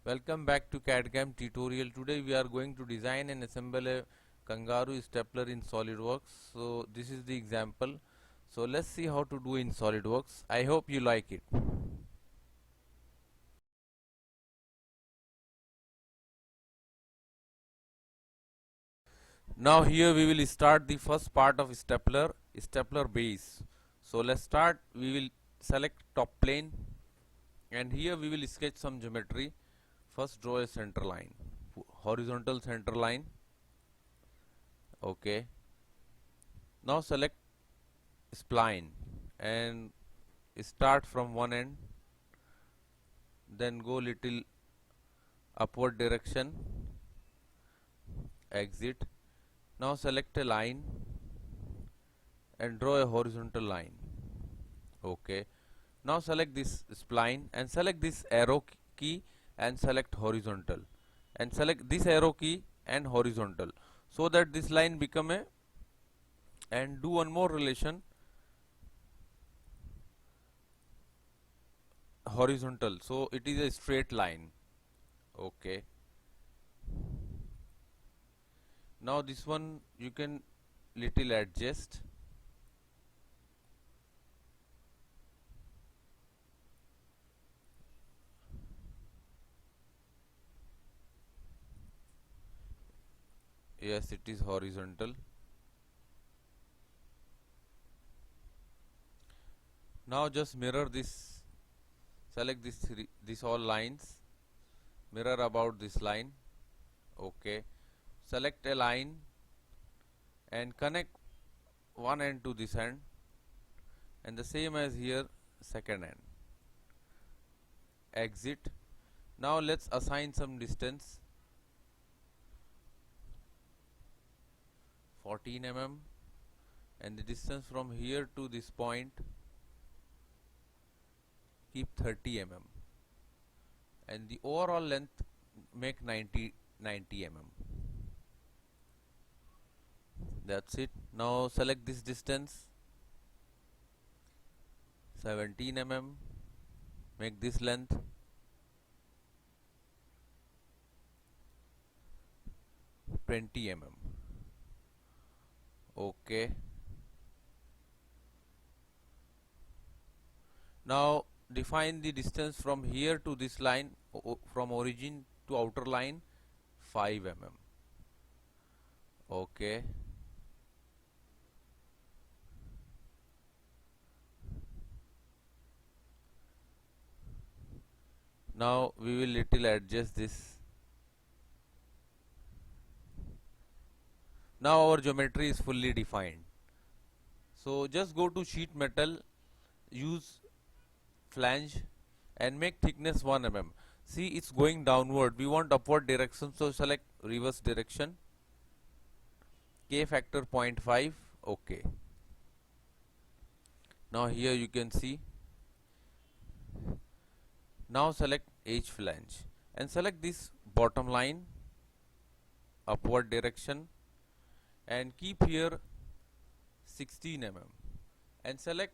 Welcome back to CAD/CAM tutorial. Today we are going to design and assemble a kangaroo stapler in Solidworks. So this is the example. So let's see how to do in Solidworks. I hope you like it. Now here we will start the first part of stapler base. So let's start. We will select top plane and here we will sketch some geometry. First draw a center line, horizontal center line. Okay. Now select spline and start from one end, then go little upward direction, exit. Now select a line and draw a horizontal line. Okay. Now select this spline and select this arrow key and select horizontal, and select this arrow key and horizontal, so that this line become a, and do one more relation, horizontal, so it is a straight line. Okay. Now this one you can little adjust. Yes, it is horizontal. Now just mirror this, select this all lines, mirror about this line. Okay. Select a line and connect one end to this end, and the same as here, second end. Exit. Now let's assign some distance, 14 mm, and the distance from here to this point keep 30 mm, and the overall length make 90 mm. That's it. Now select this distance, 17 mm, make this length, $20. Okay. Now define the distance from here to this line, from origin to outer line, 5 mm. Okay. Now we will little adjust this. Now our geometry is fully defined. So just go to sheet metal, use flange and make thickness 1 mm. See, it's going downward. We want upward direction, so select reverse direction. K factor 0.5. Okay. Now here you can see. Now select H flange and select this bottom line, upward direction, and keep here 16 mm and select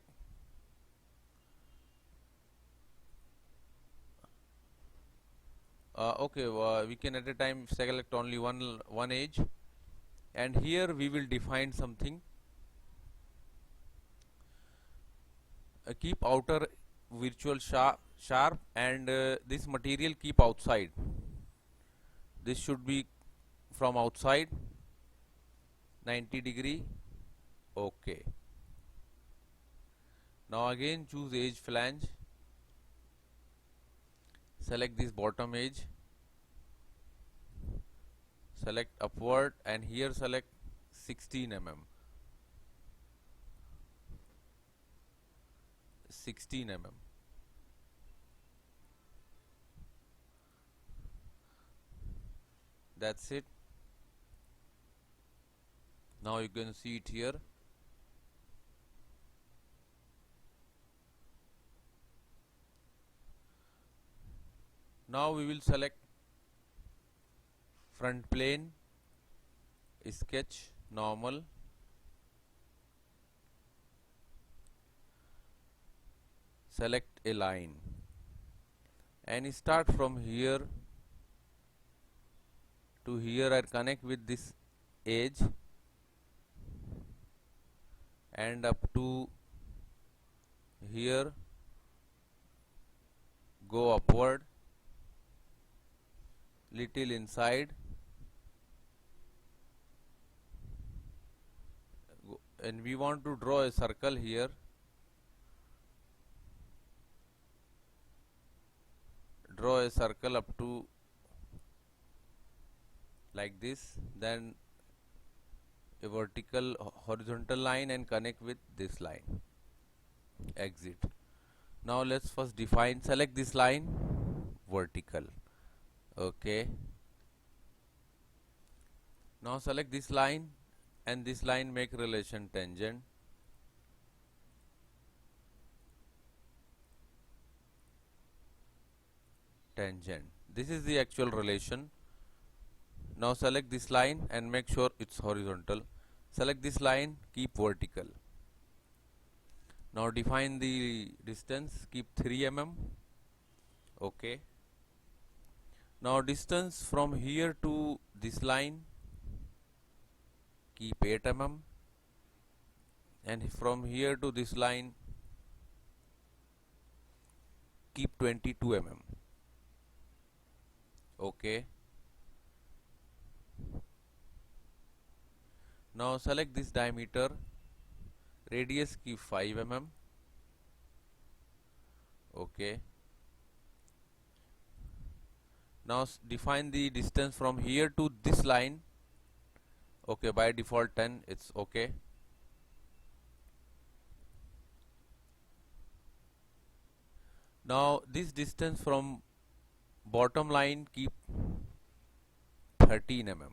we can at a time select only one edge, and here we will define something. Keep outer virtual sharp and this material keep outside. This should be from outside 90°. Okay. Now again choose edge flange, select this bottom edge, select upward, and here select 16 mm. 16 mm. That's it. Now you can see it here. Now we will select front plane, sketch normal, select a line and start from here to here and connect with this edge and up to here, go upward little inside and we want to draw a circle here. Draw a circle up to like this, then a vertical horizontal line and connect with this line. Exit. Now let's first define, select this line vertical. Okay. Now select this line and this line, make relation tangent. Tangent. This is the actual relation. Now select this line and make sure it's horizontal. Select this line, keep vertical. Now define the distance, keep 3 mm. Okay. Now distance from here to this line, keep 8 mm, and from here to this line keep 22 mm. Okay. Now select this diameter, radius keep 5 mm. Okay. Now define the distance from here to this line. Okay, by default 10, it's okay. Now this distance from bottom line keep 13 mm.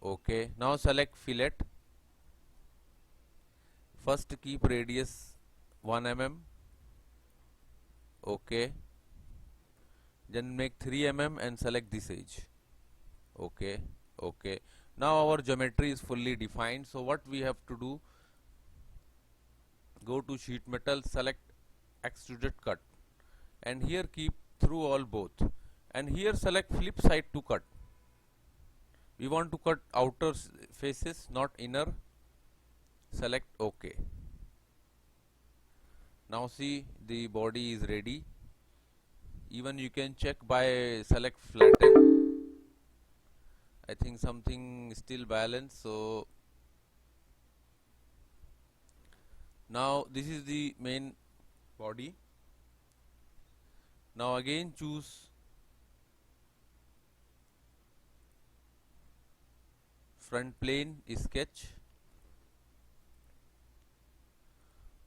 Okay, now select fillet. First keep radius 1 mm. Okay, then make 3 mm and select this edge. Okay, okay. Now our geometry is fully defined. So what we have to do, go to sheet metal, select extruded cut, and here keep through all both, and here select flip side to cut. We want to cut outer faces, not inner. Select OK. Now see, the body is ready. Even you can check by select flatten. I think something still balanced, so now this is the main body. Now again choose front plane, sketch,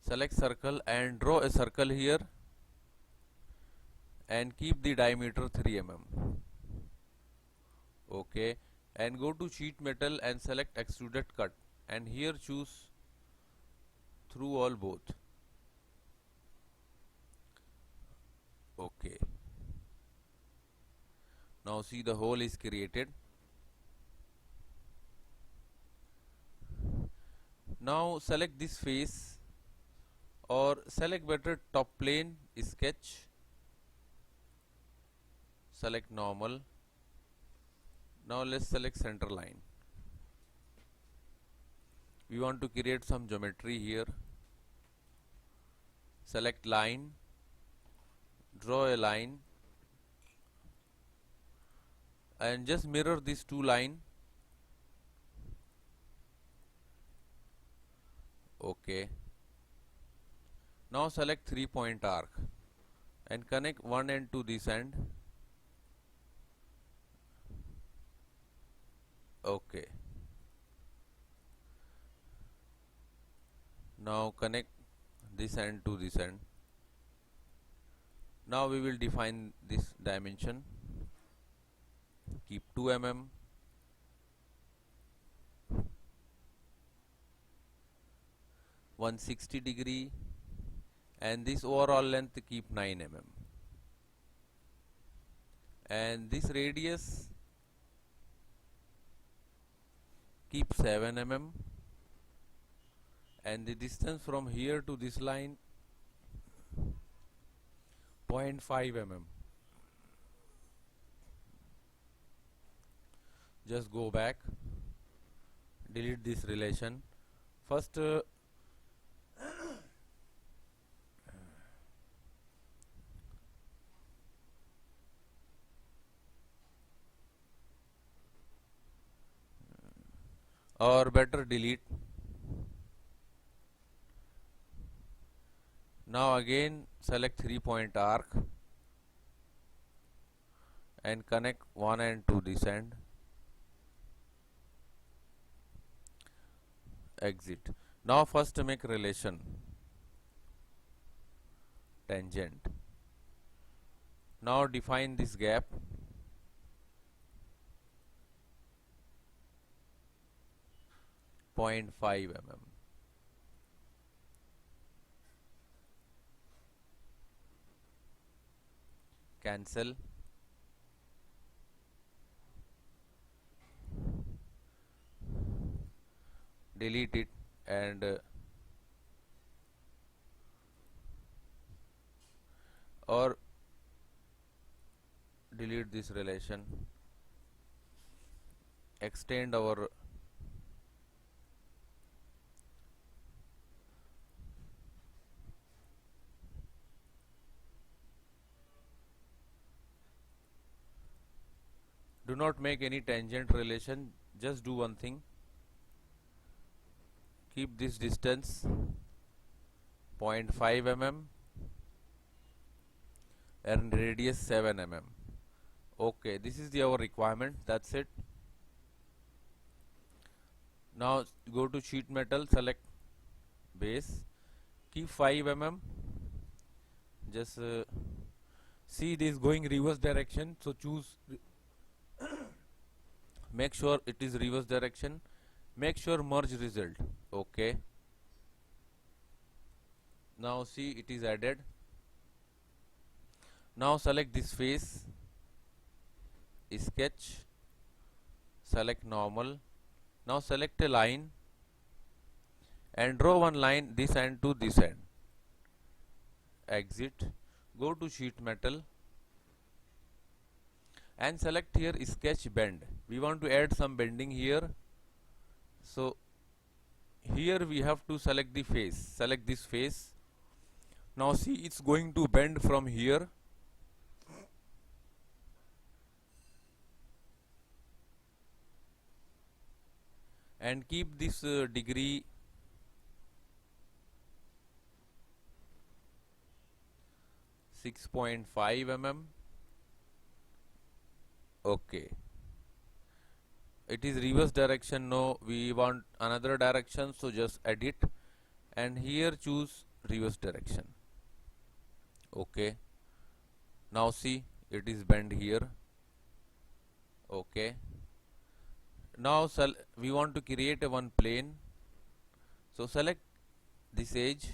select circle and draw a circle here and keep the diameter 3 mm. Okay, and go to sheet metal and select extruded cut, and here choose through all both. Okay, now see, the hole is created. Now select this face, or select better top plane, sketch, select normal. Now let's select center line. We want to create some geometry here. Select line, draw a line and just mirror these two lines. Okay. Now select 3-point arc and connect one end to this end. Okay. Now connect this end to this end. Now we will define this dimension. Keep 2 mm. (160°), and this overall length keep 9 mm, and this radius keep 7 mm, and the distance from here to this line 0.5 mm. just go back, delete this relation. First or better delete. Now again select 3-point arc and connect one end to this end. Exit. Now first make relation tangent. Now define this gap. .5 mm. Cancel. Delete it and or delete this relation. Extend our do not make any tangent relation, just do one thing, keep this distance 0.5 mm and radius 7 mm. Okay, this is our requirement, that's it. Now go to sheet metal, select base, keep 5 mm, just see this going reverse direction, so choose make sure it is reverse direction, make sure merge result. Okay, now see it is added. Now select this face, sketch, select normal. Now select a line and draw one line this end to this end. Exit, go to sheet metal and select here sketch bend. We want to add some bending here, so here we have to select the face, select this face. Now see it's going to bend from here and keep this degree .5 mm. Okay, it is reverse direction, no, we want another direction, so just edit and here choose reverse direction. Okay, now see it is bend here. Okay, now we want to create a one plane, so select this edge,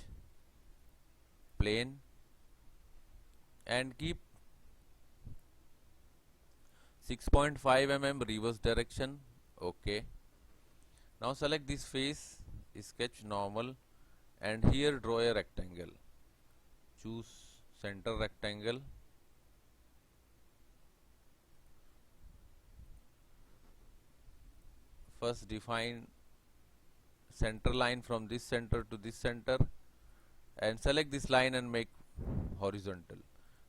plane, and keep 6.5 mm reverse direction. Okay, now select this face, sketch normal, and here draw a rectangle, choose center rectangle. First define center line from this center to this center and select this line and make horizontal.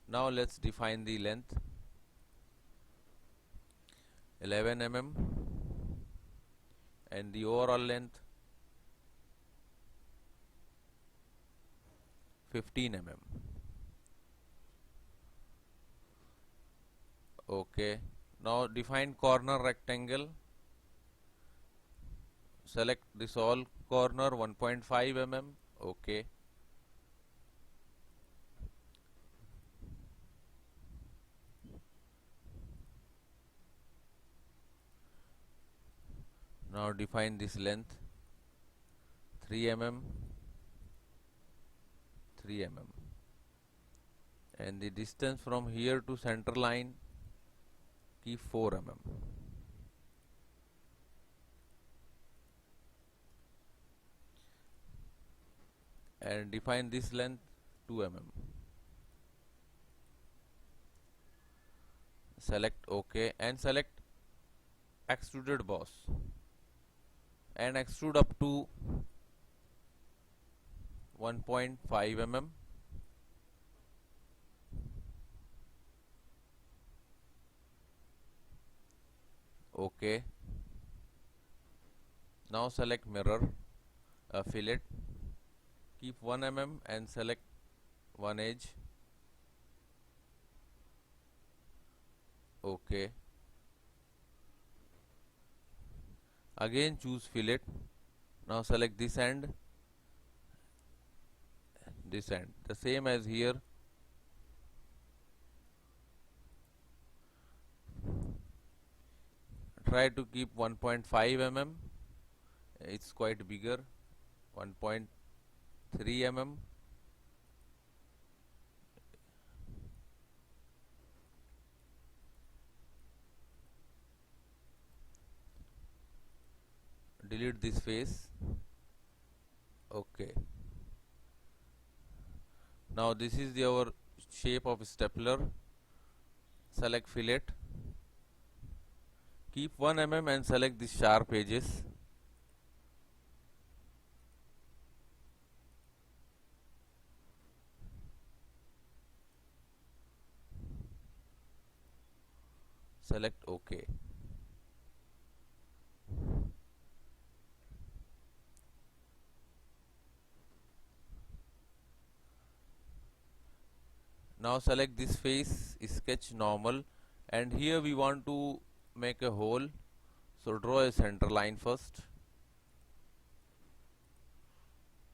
Now let's define the length 11 mm and the overall length 15 mm. Okay, now define corner rectangle, select this all corner 1.5 mm. Okay, now define this length 3 mm, 3 mm, and the distance from here to center line keep 4 mm. And define this length 2 mm. Select OK and select extruded boss and extrude up to 1.5 mm. Okay. Now select mirror, fillet, keep 1 mm and select one edge. Okay. Again choose fillet. Now select this end, this end, the same as here. Try to keep 1.5 mm. It's quite bigger. 1.3 mm. Delete this face. Okay. Now this is our shape of stapler. Select fillet. Keep 1 mm and select the sharp edges. Select OK. Now select this face, sketch normal, and here we want to make a hole. So draw a center line first.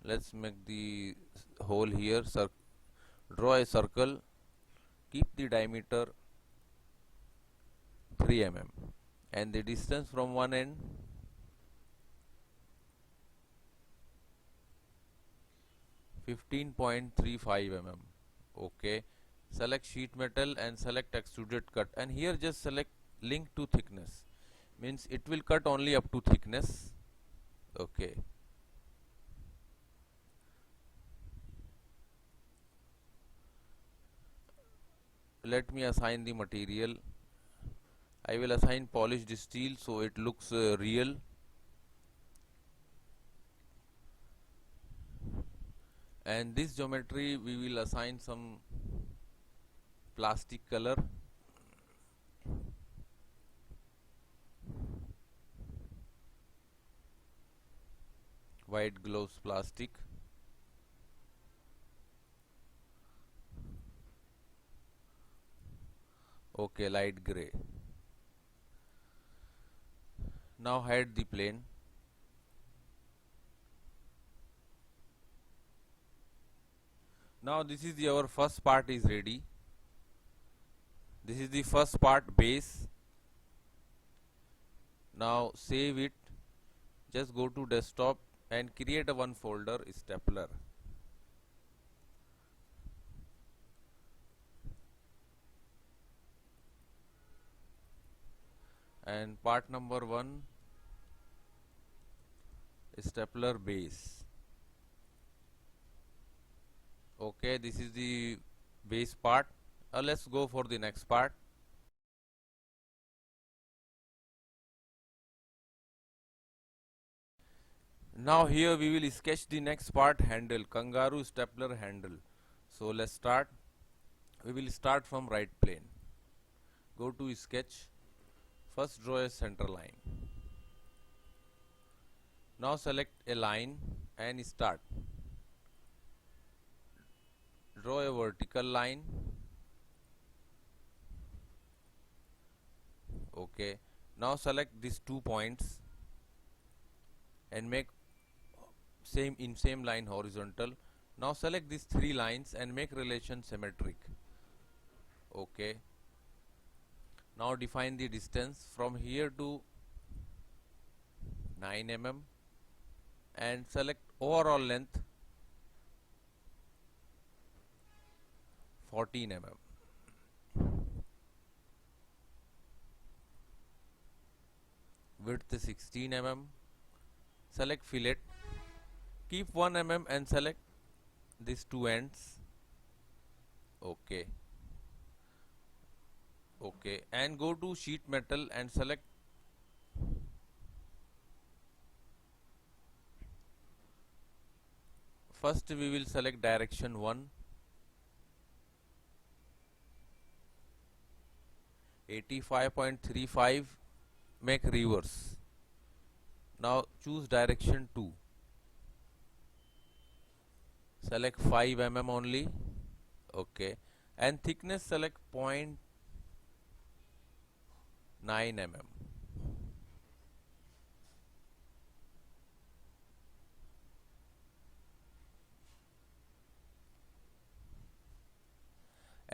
Let's make the hole here. Draw a circle. Keep the diameter 3 mm and the distance from one end 15.35 mm. Okay. Select sheet metal and select extruded cut, and here just select link to thickness, means it will cut only up to thickness. Okay. Let me assign the material. I will assign polished steel so it looks real. And this geometry we will assign some plastic color. White gloves plastic. Okay, light gray. Now hide the plane. Now this is our first part is ready. This is the first part, base. Now save it. Just go to desktop and create a one folder, stapler. And part number 1, stapler base. Okay, this is the base part. Let's go for the next part. Now here we will sketch the next part, handle, kangaroo stapler handle. So let's start. We will start from right plane. Go to sketch. First draw a center line. Now select a line and start. Draw a vertical line. Okay. Now select these 2 points and make same line horizontal. Now select these 3 lines and make relation symmetric. Okay. Now define the distance from here to 9 mm and select overall length 14 mm. Width 16 mm. Select fillet. Keep 1 mm and select these 2 ends. Okay. Okay, and go to sheet metal and select First we will select direction 1, 85.35, make reverse. Now choose direction 2, select 5 mm only, okay, and thickness select 0.9 mm.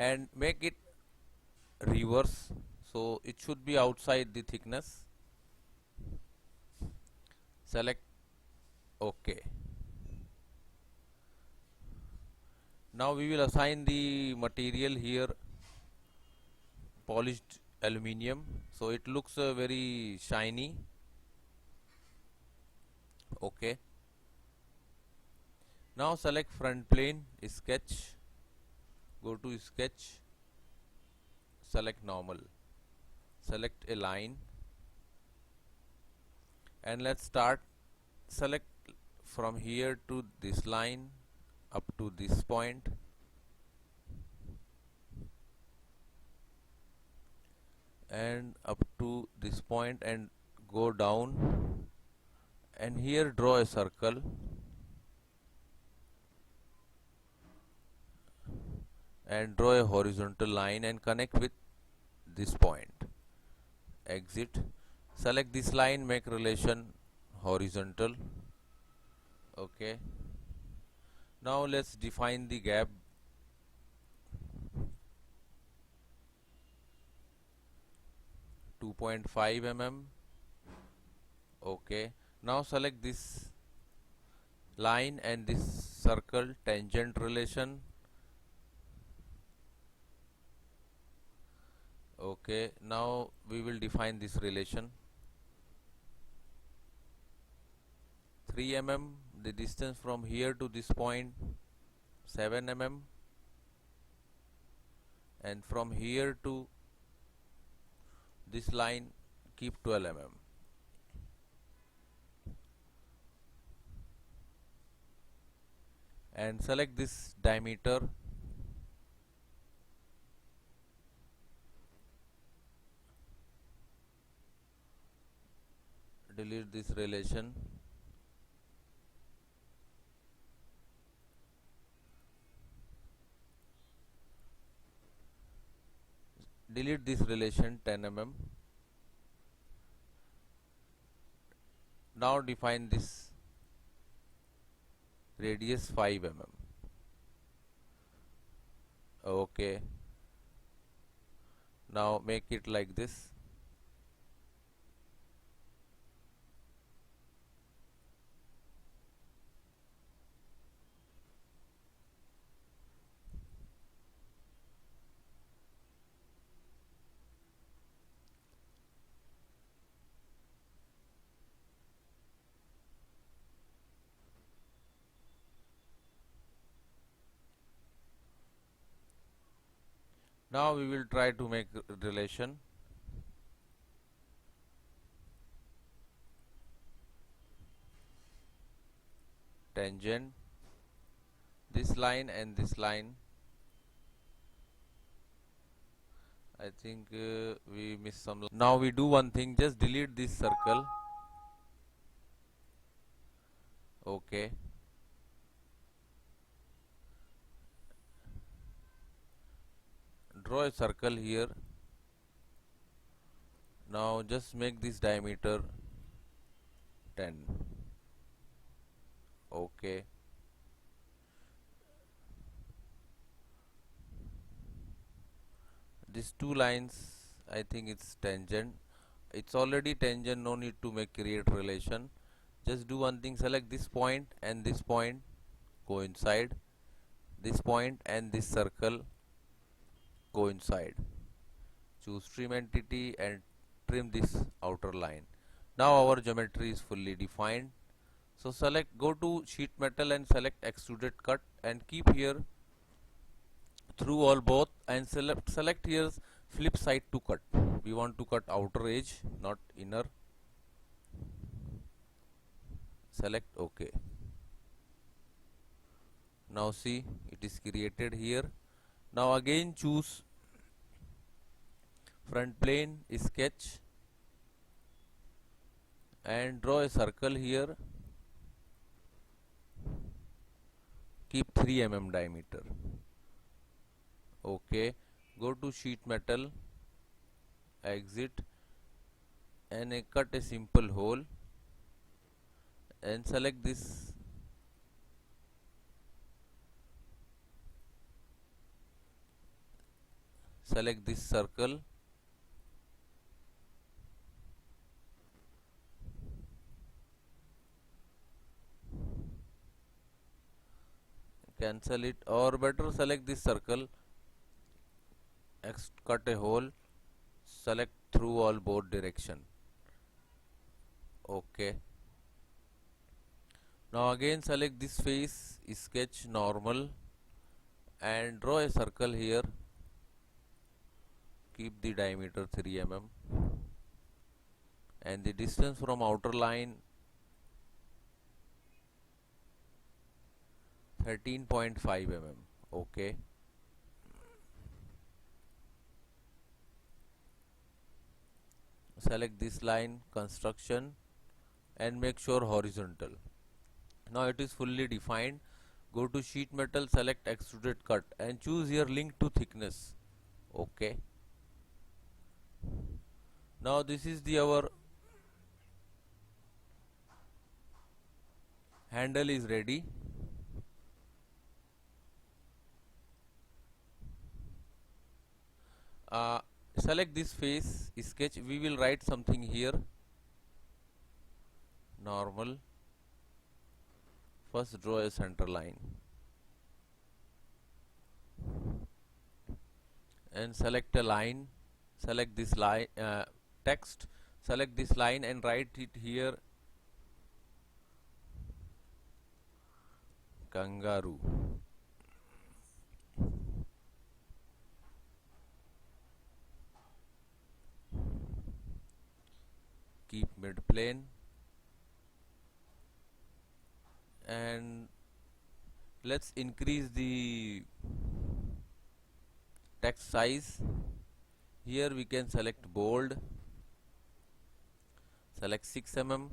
And make it reverse, so it should be outside the thickness. Select OK. Now we will assign the material here polished aluminium, so it looks very shiny. Okay. Now select front plane, sketch, go to sketch, select normal, select a line, and let's start. Select from here to this line up to this point, and up to this point, and go down, and here draw a circle, and draw a horizontal line and connect with this point. Exit, select this line, make relation horizontal. Okay. Now let's define the gap. .5 mm. Okay. Now select this line and this circle, tangent relation. Okay. Now we will define this relation. 3 mm, the distance from here to this point 7 mm, and from here to this line keep 12 mm. And select this diameter, delete this relation, delete this relation 10 mm. Now define this radius 5 mm. Okay. Now make it like this. Now we will try to make relation. Tangent, this line and this line. I think we missed some. Now we do one thing, just delete this circle. Okay. Draw a circle here. Now just make this diameter 10. Okay. These two lines, I think it's tangent. It's already tangent, no need to create relation. Just do one thing, select this point and this point coincide. This point and this circle coincide. Choose trim entity and trim this outer line. Now our geometry is fully defined. So select, go to sheet metal and select extruded cut and keep here through all both, and select here flip side to cut. We want to cut outer edge, not inner. Select OK. Now see, it is created here. Now again choose front plane, sketch, and draw a circle here. Keep 3 mm diameter. Okay, go to sheet metal, exit, and cut a simple hole, and select this circle, cancel it, or better select this circle, cut a hole, select through all both direction. Okay, now again select this face, sketch normal, and draw a circle here. Keep the diameter 3 mm and the distance from outer line 13.5 mm. Okay, select this line, construction, and make sure horizontal. Now it is fully defined. Go to sheet metal, select extruded cut, and choose your link to thickness. Okay, now this is our handle is ready. Select this face, sketch, we will write something here, normal. First draw a center line and select a line, select this line, text, select this line and write it here, kangaroo. Keep mid plane and let's increase the text size. Here we can select bold, select 6 mm.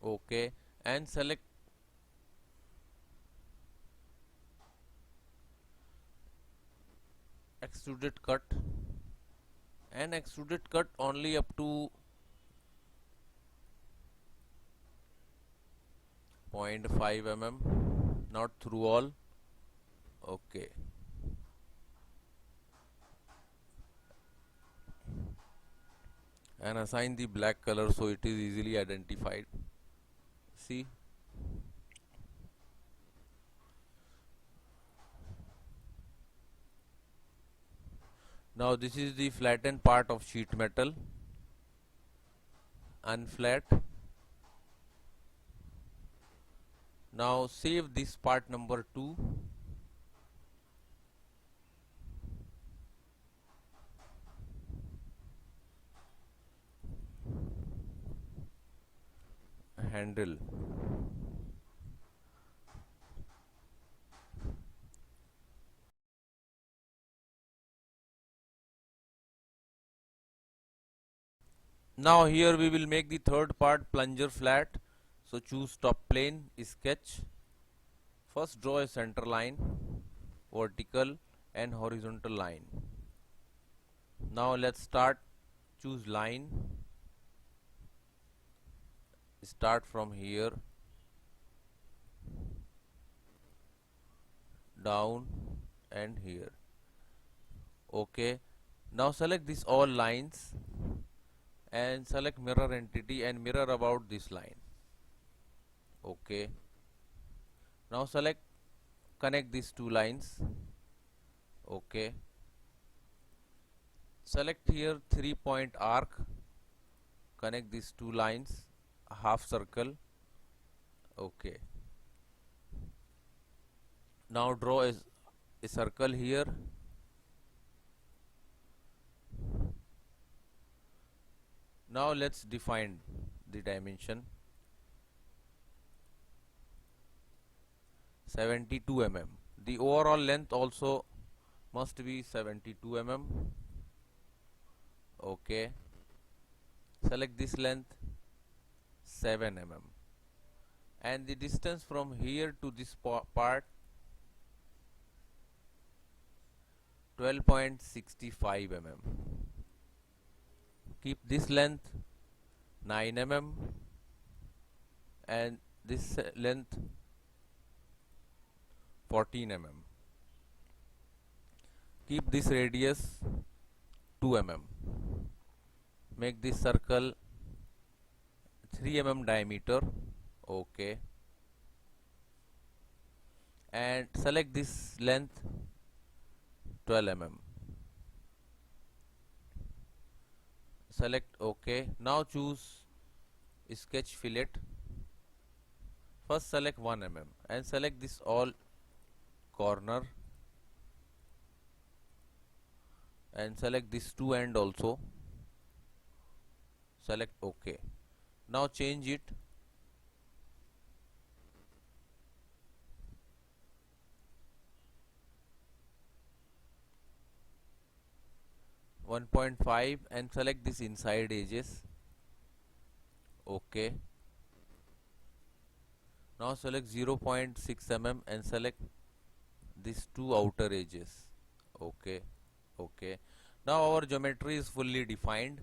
Okay, and select extruded cut, and extruded cut only up to 0.5 mm, not through all. Okay, and assign the black color so it is easily identified. See, now this is the flattened part of sheet metal, unflat. Now save this part number 2. Handle. Now here we will make the third part, plunger flat. So choose top plane, sketch. First draw a center line, vertical and horizontal line. Now let's start. Choose line, start from here, down and here. Okay, now select this all lines and select mirror entity and mirror about this line. Okay, now select connect these two lines. Okay, select here 3-point arc, connect these two lines, a half circle. Okay, now draw a circle here. Now let's define the dimension. 72 mm. The overall length also must be 72 mm. Okay, select this length 7 mm, and the distance from here to this part 12.65 mm. Keep this length 9 mm and this length 14 mm. Keep this radius 2 mm. Make this circle 3 mm diameter. Okay, and select this length 12 mm. Select OK. Now choose sketch fillet. First select 1 mm and select this all corner and select this two end also. Select OK. Now change it 1.5 and select this inside edges. OK. Now select 0.6 mm and select these two outer edges. OK. OK. Now our geometry is fully defined.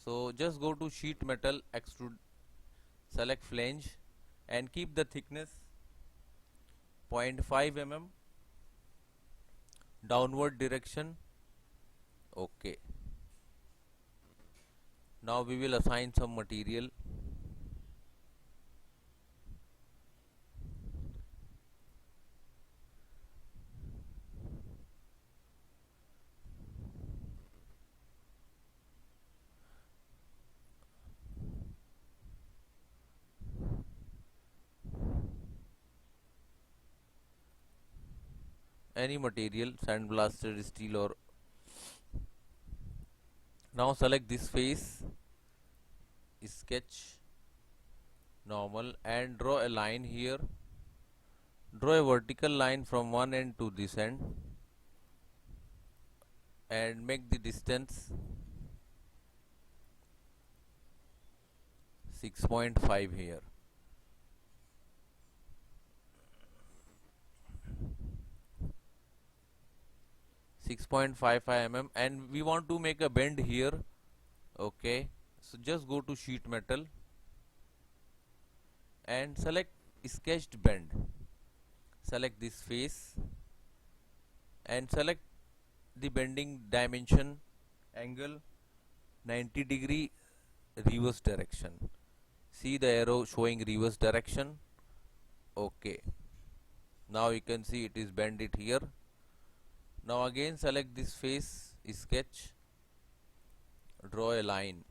So just go to sheet metal, extrude, select flange and keep the thickness 0.5 mm downward direction. OK. Now we will assign some material. Any material, sandblasted steel or. Now select this face, sketch normal and draw a line here. Draw a vertical line from one end to this end and make the distance 6.5 here. .55 mm and we want to make a bend here. Okay, so just go to sheet metal and select sketched bend. Select this face and select the bending dimension angle 90° reverse direction. See the arrow showing reverse direction. Okay, now you can see it is bend it here. Now again select this face, sketch, draw a line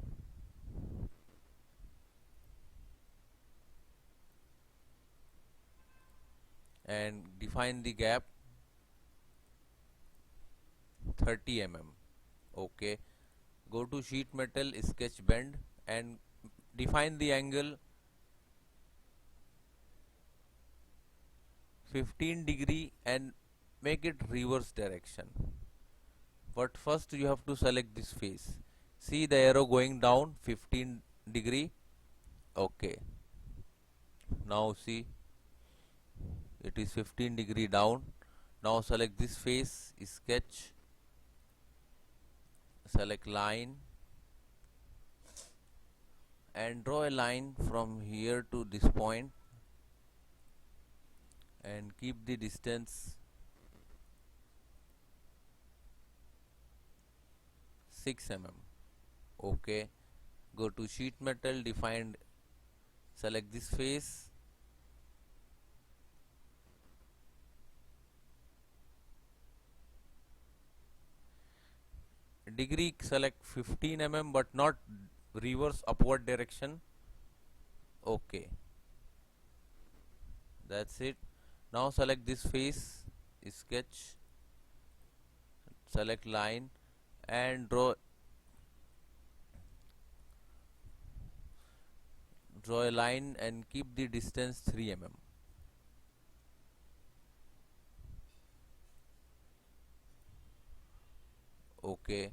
and define the gap 30 mm. Okay, go to sheet metal, sketch bend and define the angle 15° and make it reverse direction. But first you have to select this face. See the arrow going down 15°. Okay, now see it is 15° down. Now select this face, sketch, select line and draw a line from here to this point and keep the distance 6 mm. Okay, go to sheet metal, define, select this face, degree select 15 mm but not reverse upward direction. Okay, that's it. Now select this face, sketch, select line and draw a line and keep the distance 3 mm. Okay,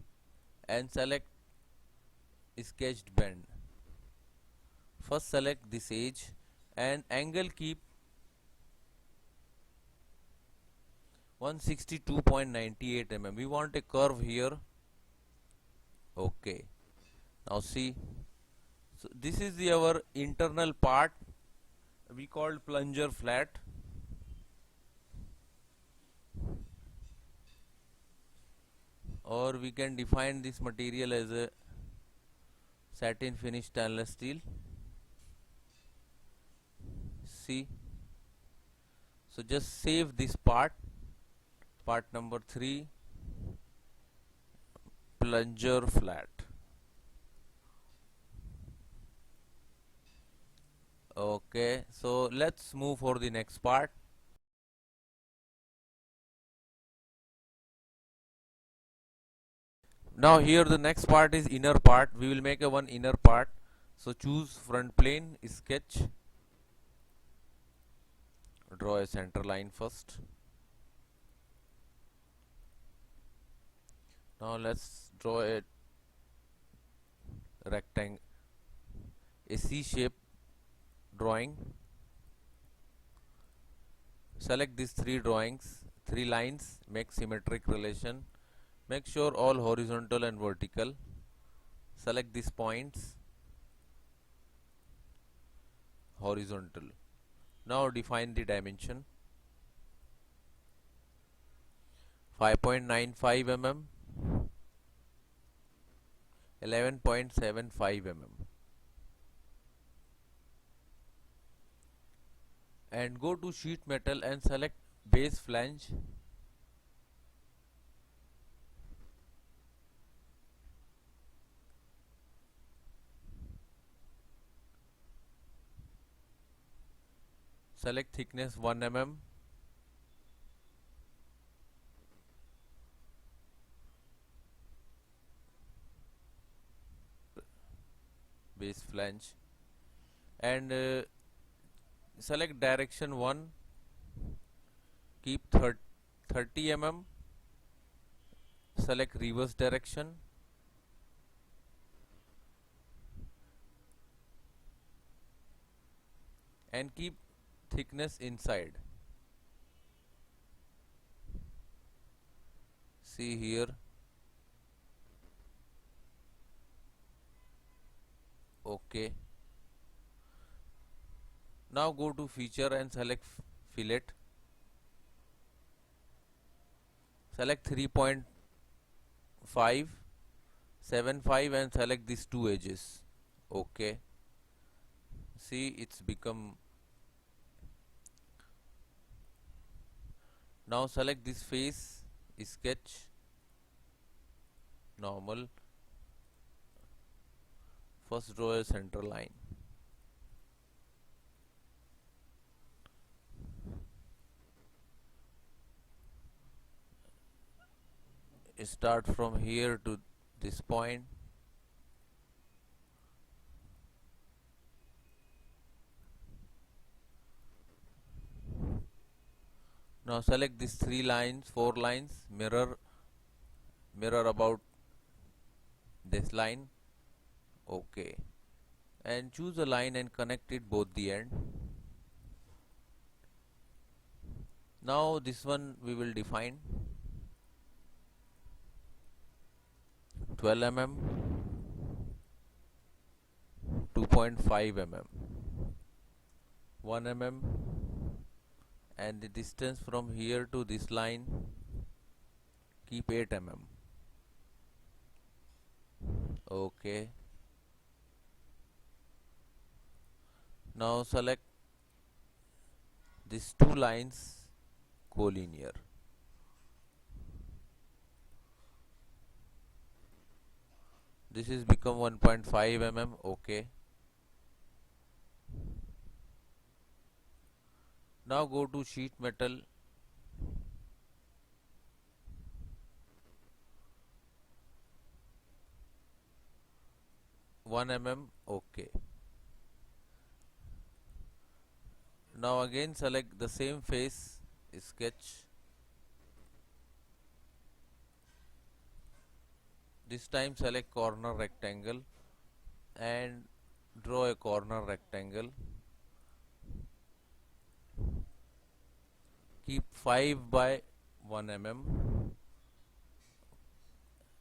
and select sketched bend. First select this edge and angle keep 162.98 mm. We want a curve here. Okay, now see, so this is our internal part we called plunger flat. Or we can define this material as a satin finish stainless steel. See, so just save this part number 3, plunger flat. Okay, so let's move for the next part. Now here the next part is inner part. We will make a one inner part. So choose front plane, sketch, draw a center line first. Now let's draw a rectangle, a C shape drawing. Select these three lines, make symmetric relation. Make sure all horizontal and vertical. Select these points, horizontal. Now define the dimension, 5.95 mm, 11.75 mm. And go to sheet metal and select base flange. Select thickness 1 mm. Base flange and select direction 1, keep 30 mm, select reverse direction and keep thickness inside. See here. Okay. Now go to feature and select fillet. Select 3.575 and select these two edges. Okay. See, it's become. Now select this face, sketch, normal. First draw a center line. Start from here to this point. Now select these 4 lines, mirror about this line. Okay, and choose a line and connect it both the end. Now this one we will define 12 mm, 2.5 mm, 1 mm, and the distance from here to this line keep 8 mm. Okay. Now select these two lines collinear. This is become 1.5 mm. Okay. Now go to sheet metal. Okay. Now again select the same face, sketch, This time select corner rectangle and draw a corner rectangle. Keep 5 by 1 mm.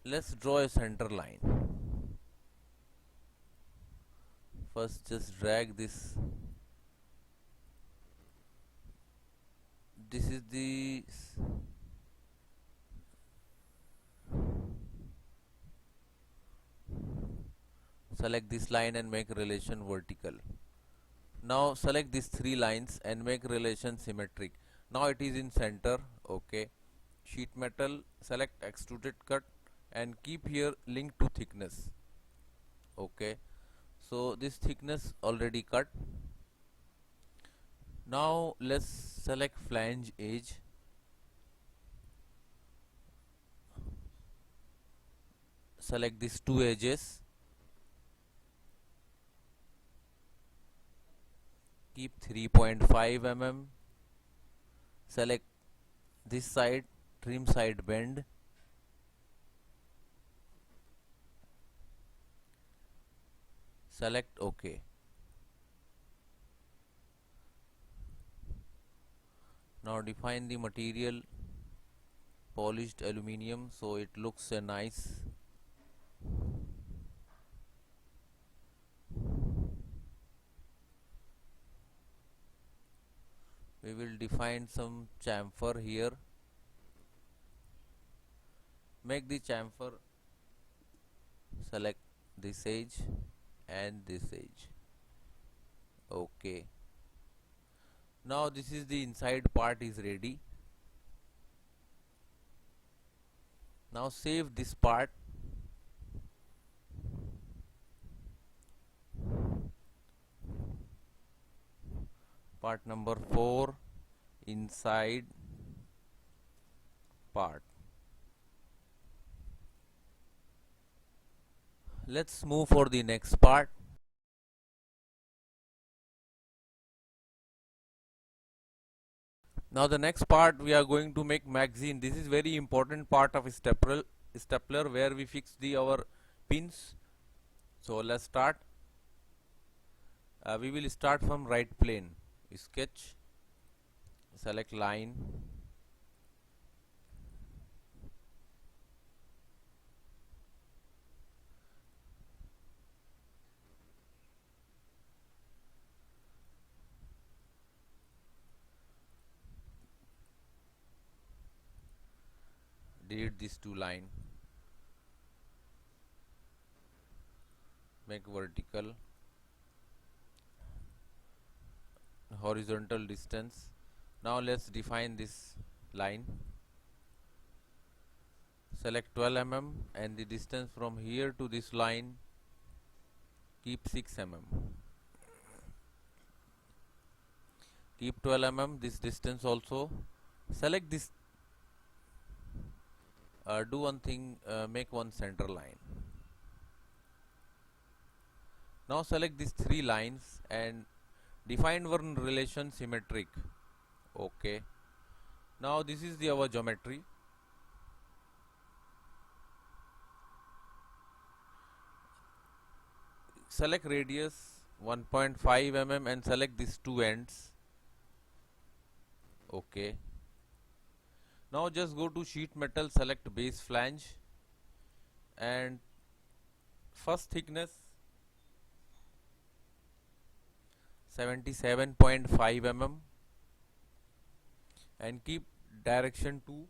Let's draw a center line. First just drag this. This is the select this line and make relation vertical. Now select these 3 lines and make relation symmetric. Now it is in center. Okay. Sheet metal, select extruded cut and keep here link to thickness. Okay. So this thickness already cut. Now let's select flange edge. Select these 2 edges. Keep 3.5 mm. Select this side, trim side bend. Select OK. Now define the material, polished aluminium, so it looks nice. We will define some chamfer here. Make the chamfer, select this edge and this edge. Okay. Now this is the inside part is ready. Now save this part. Part number 4, inside part. Let's move for the next part. Now the next part we are going to make magazine. This is very important part of stapler where we fix our pins. So let's start. We will start from right plane. Sketch, select line, delete these 2 lines, make vertical, horizontal distance. Now let's define this line. Select 12 mm and the distance from here to this line keep 6 mm. Keep 12 mm this distance also. Select this, do one thing, make one center line. Now select these 3 lines and define one relation symmetric. Okay. Now this is our geometry. Select radius 1.5 mm and select these 2 ends. Okay. Now just go to sheet metal, select base flange and first thickness 77.5 mm and keep direction to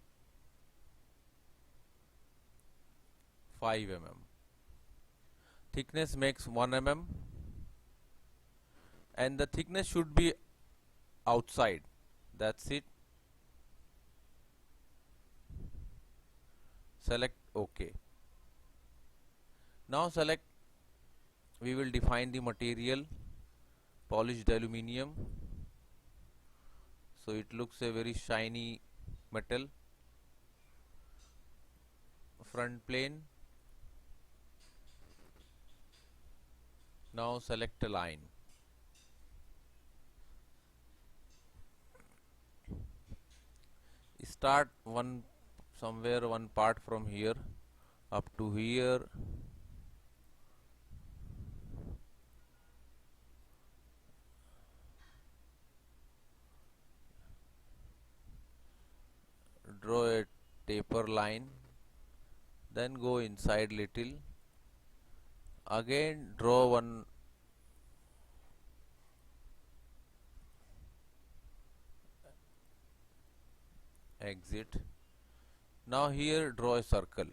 5 mm. Thickness makes 1 mm and the thickness should be outside. That's it. Select OK. Now select, we will define the material, polished aluminium, so it looks a very shiny metal. Front plane. Now select a line. Start somewhere one part from here up to here. Draw a taper line, then go inside little, again draw one exit. Now here draw a circle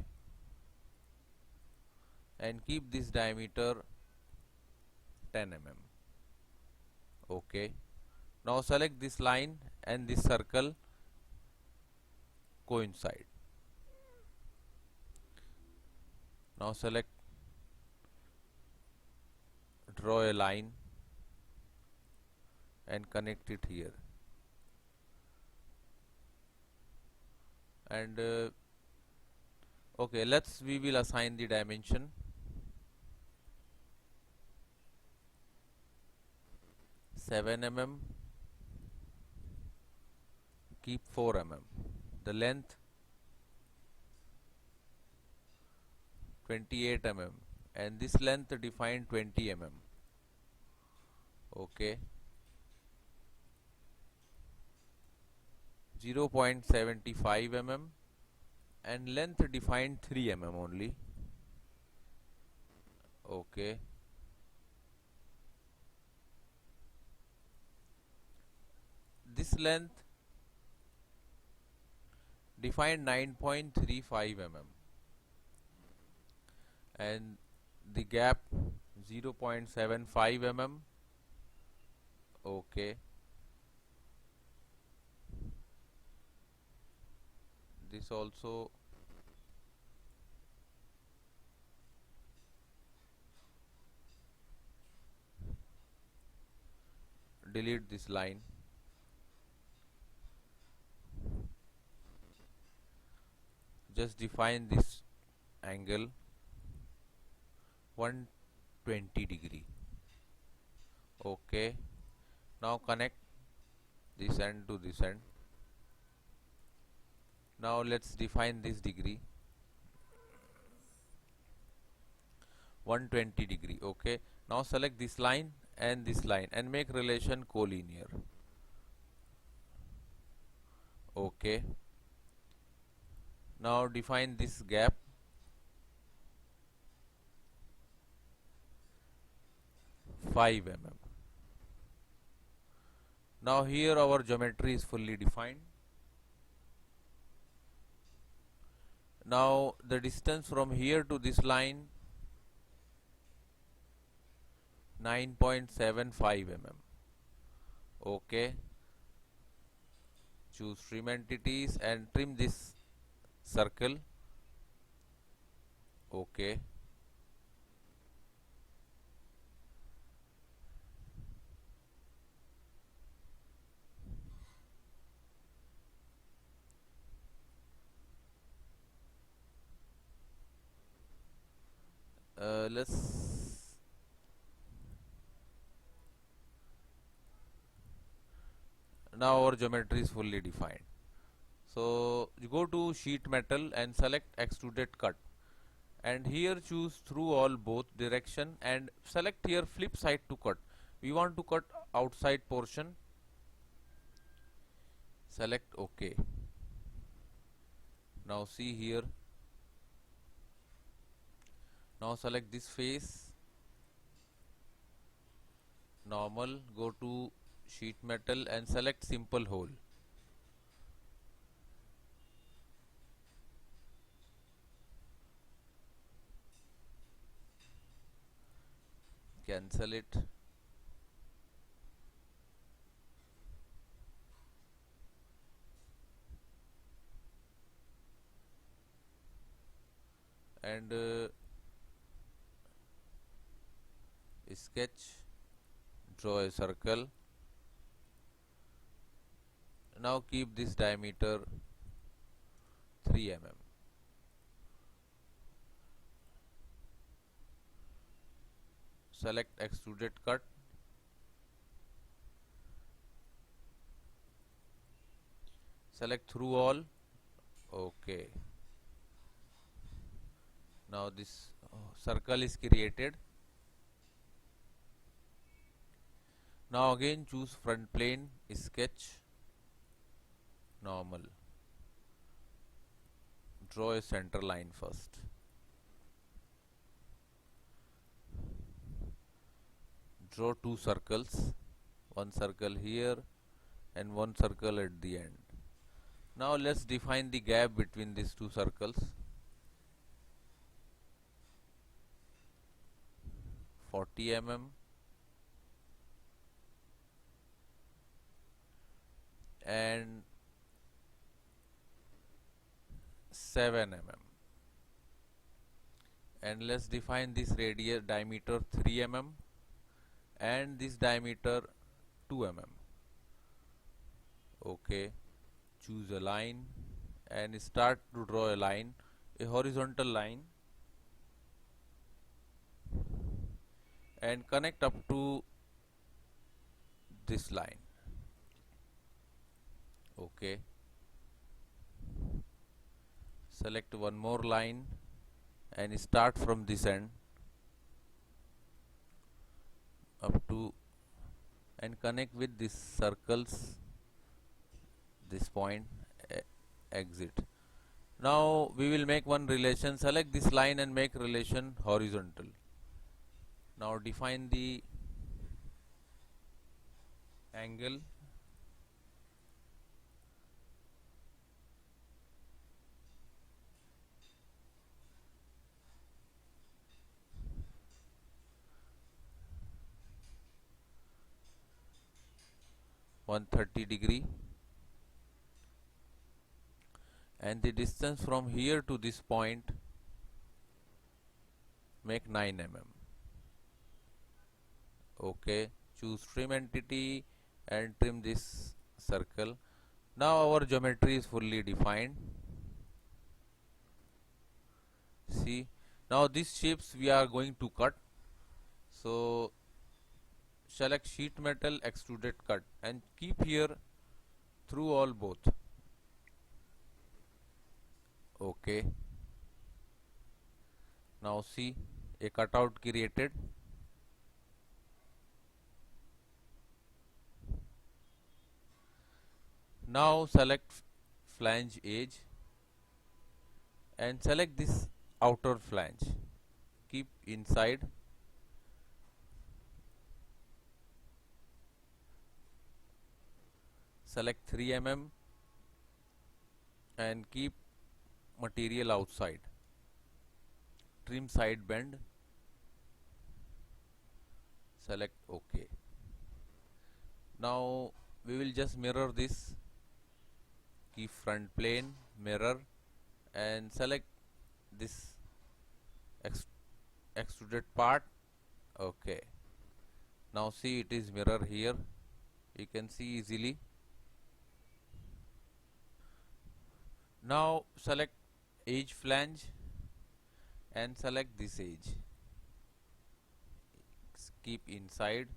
and keep this diameter 10 mm. Okay. Now select this line and this circle coincide. Now select, draw a line and connect it here. And okay, we will assign the dimension. Seven mm, keep 4 mm. The length 28 mm and this length define 20 mm. Okay. 0.75 mm and length define 3 mm only. Okay. This length define 9.35 mm and the gap 0.75 mm. Okay. This also delete this line. Just define this angle 120 degree. Okay. Now connect this end to this end. Now let's define this degree 120 degree. Okay. Now select this line and make relation collinear. Okay. Now define this gap 5 mm. Now here our geometry is fully defined. Now the distance from here to this line 9.75 mm. Okay. Choose trim entities and trim this circle. Okay. Let's now our geometry is fully defined. So you go to sheet metal and select extruded cut and here choose through all both direction and select here flip side to cut. We want to cut outside portion. Select OK. Now see here. Now select this face. Normal. Go to sheet metal and select simple hole. Cancel it. And sketch, draw a circle. Now keep this diameter 3 mm. Select extruded cut. Select through all. Okay. Now this circle is created. Now again choose front plane, sketch, normal. Draw a center line first. Draw two circles, one circle here and one circle at the end. Now let's define the gap between these two circles. 40 mm and 7 mm, and let's define this radius diameter 3 mm and this diameter 2 mm. Okay, choose a line and start to draw a line, a horizontal line, and connect up to this line. Okay, select one more line and start from this end up to and connect with these circles, this point, exit. Now we will make one relation. Select this line and make relation horizontal. Now define the angle. (130°) and the distance from here to this point make 9 mm. Okay, choose trim entity and trim this circle. Now our geometry is fully defined. See, now these shapes we are going to cut. So select sheet metal extruded cut and keep here through all both. Okay, now see a cutout created. Now select flange edge and select this outer flange, keep inside. Select 3 mm and keep material outside. Trim side bend. Select OK. Now we will just mirror this. Keep front plane, mirror, and select this extruded part. Okay. Now see, it is mirror here. You can see easily. Now select edge flange and select this edge. Keep inside.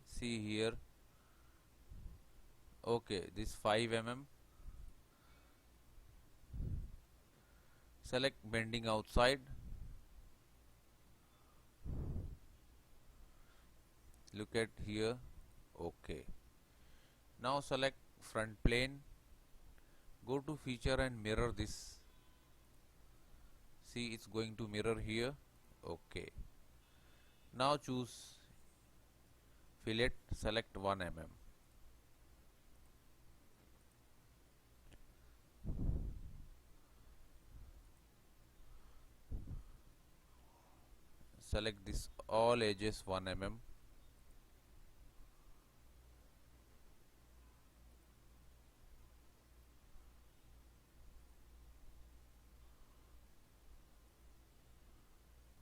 See here. Okay, this 5 mm. Select bending outside. Look at here. Okay. Now select front plane. Go to feature and mirror this. See, it's going to mirror here. Okay. Now choose fillet, select 1 mm. Select this all edges 1 mm.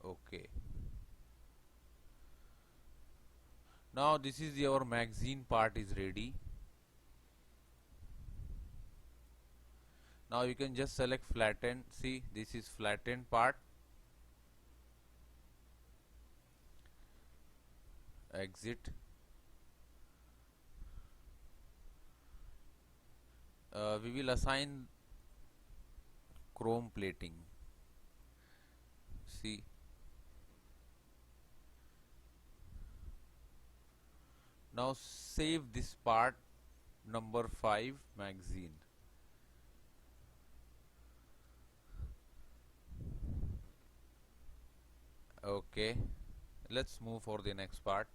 Okay. Now this is your Magzine part is ready. Now you can just select flatten. See, this is flattened part. Exit. We will assign chrome plating. see. Now save this part number 5 Magzine. Okay, let's move for the next part.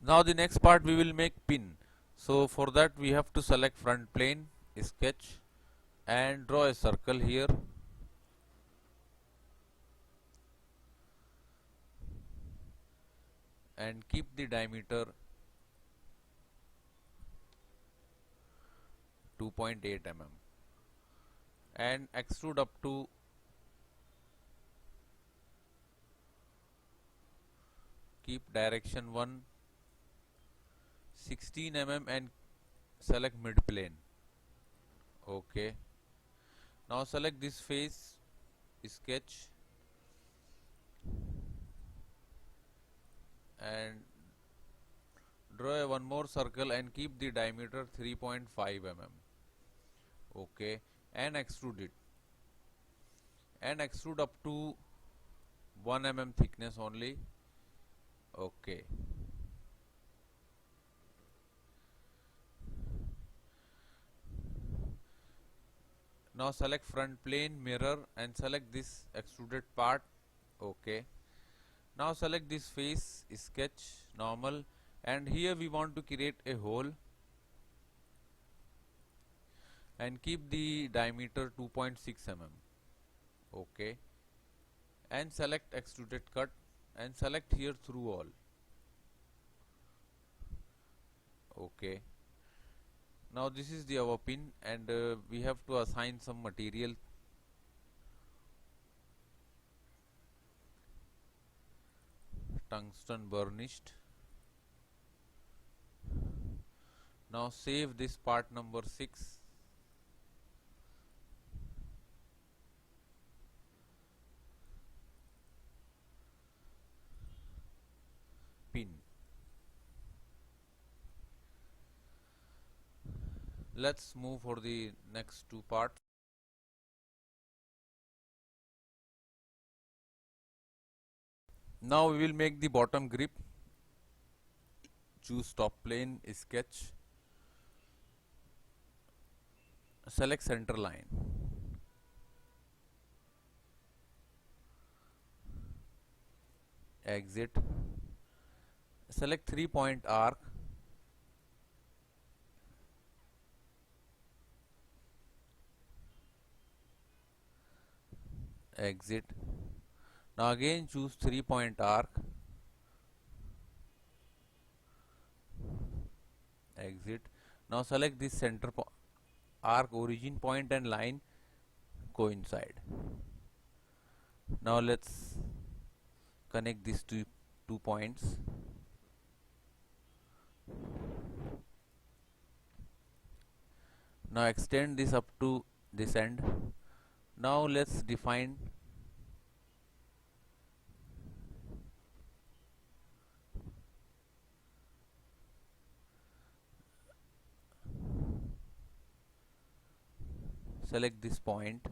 Now the next part we will make pin. So for that we have to select front plane, sketch, and draw a circle here. And keep the diameter 2.8 mm and extrude up to 16 mm and select mid plane. Okay, now select this face, sketch, and draw one more circle and keep the diameter 3.5 mm. Okay, and extrude it, and extrude up to 1 mm thickness only. Okay, now select front plane, mirror, and select this extruded part. Okay, now select this face, sketch, normal, and here we want to create a hole and keep the diameter 2.6 mm. Okay, and select extruded cut and select here through all. Okay, now this is the our pin, and we have to assign some material. Tungsten burnished. Now save this part number 6. Pin. Let's move for the next two parts. Now we will make the bottom grip. Choose top plane, sketch, select center line, exit, select 3-point arc, exit. Now again choose 3-point arc, exit. Now select this center arc, origin point and line coincide. Now let's connect these two points. Now extend this up to this end. Now let's define select this point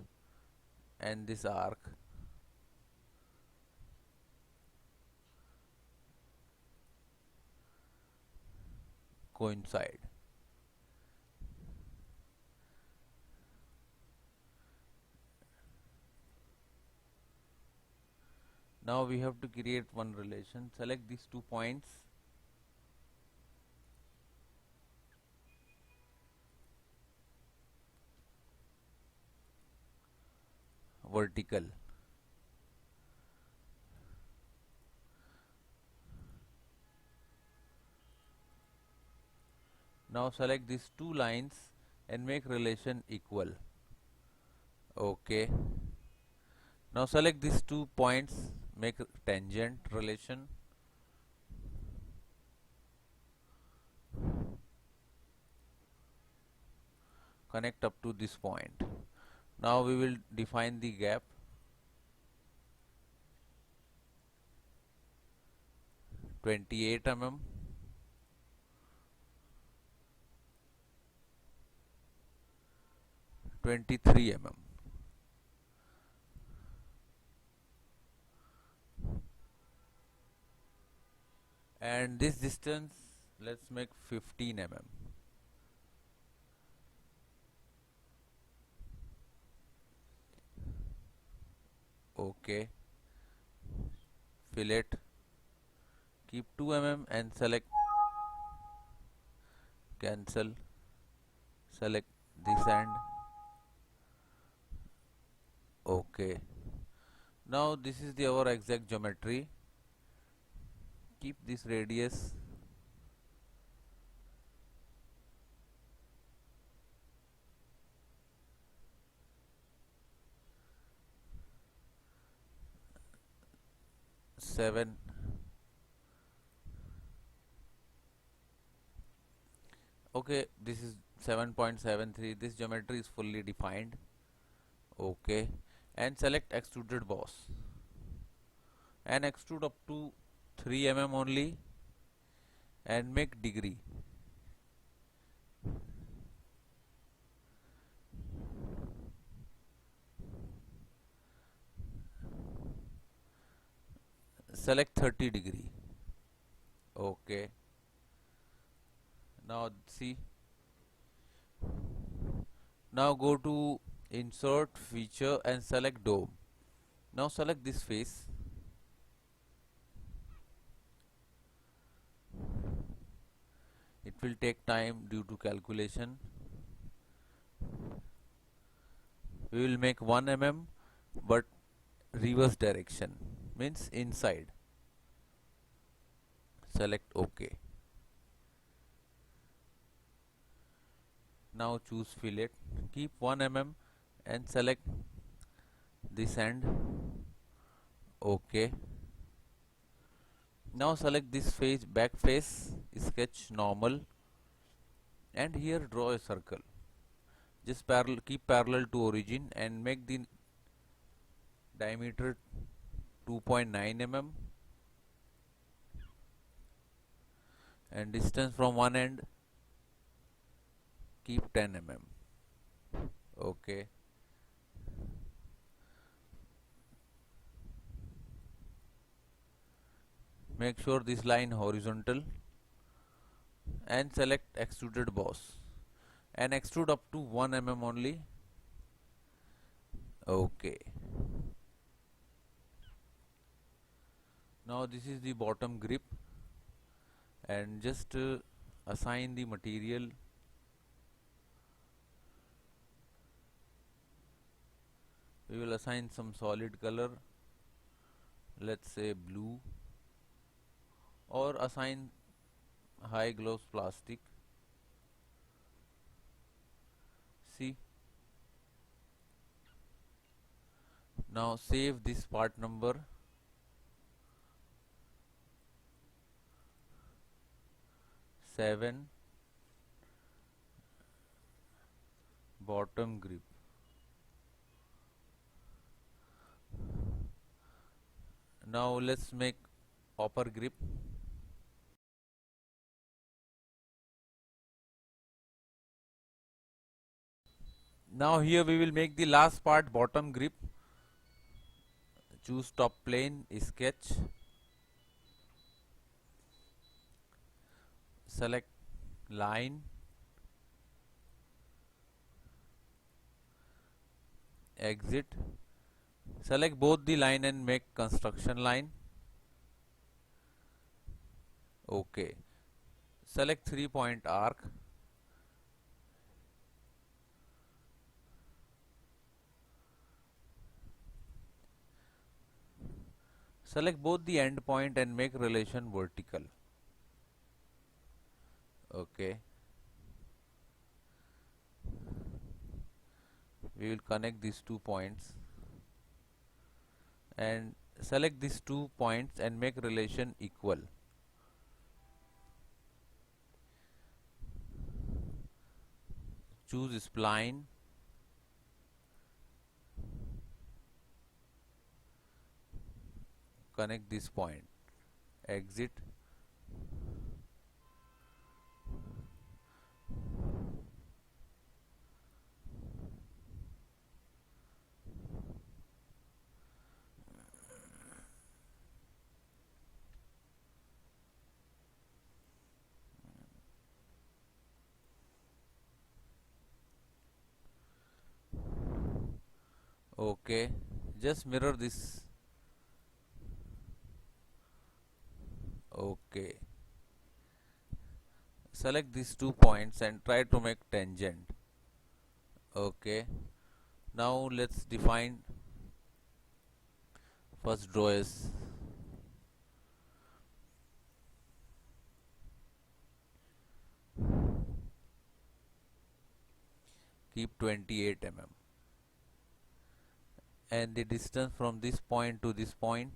and this arc. Coincide. Now we have to create one relation. Select these 2 points. Vertical. Now select these 2 lines and make relation equal. Okay. Now select these 2 points, make tangent relation. Connect up to this point. Now we will define the gap. (28 mm). 23 mm. And this distance, let's make 15 mm. Okay, fillet, keep 2 mm and select cancel, select this end. Okay, now this is our exact geometry. Keep this radius seven. Okay, this is 7.73. This geometry is fully defined. Okay, and select extruded boss and extrude up to 3 mm only and make degree. Select 30 degree. Okay, now see, now go to insert feature and select dome. Now select this face. It will take time due to calculation. We will make 1 mm but reverse direction, means inside. Select OK. Now choose fillet, keep 1 mm and select this end. OK. Now select this face, back face, sketch normal, and here draw a circle. Just keep parallel to origin and make the diameter 2.9 mm and distance from one end keep 10 mm. Okay. Make sure this line horizontal and select extruded boss and extrude up to 1 mm only. Okay. Now this is the bottom grip and just assign the material. We will assign some solid color, let's say blue, or assign high gloss plastic. See, now save this part number. Seven, bottom grip. Now let's make upper grip. Now here we will make the last part, bottom grip. Choose top plane, sketch, select line, exit, select both the line and make construction line. Okay, select 3-point arc, select both the end point and make relation vertical. Okay, we will connect these 2 points and select these 2 points and make relation equal. Choose spline, connect this point, exit, Okay, just mirror this. Okay, select these 2 points and try to make tangent. Okay, now let's define first draw as keep 28 mm, and the distance from this point to this point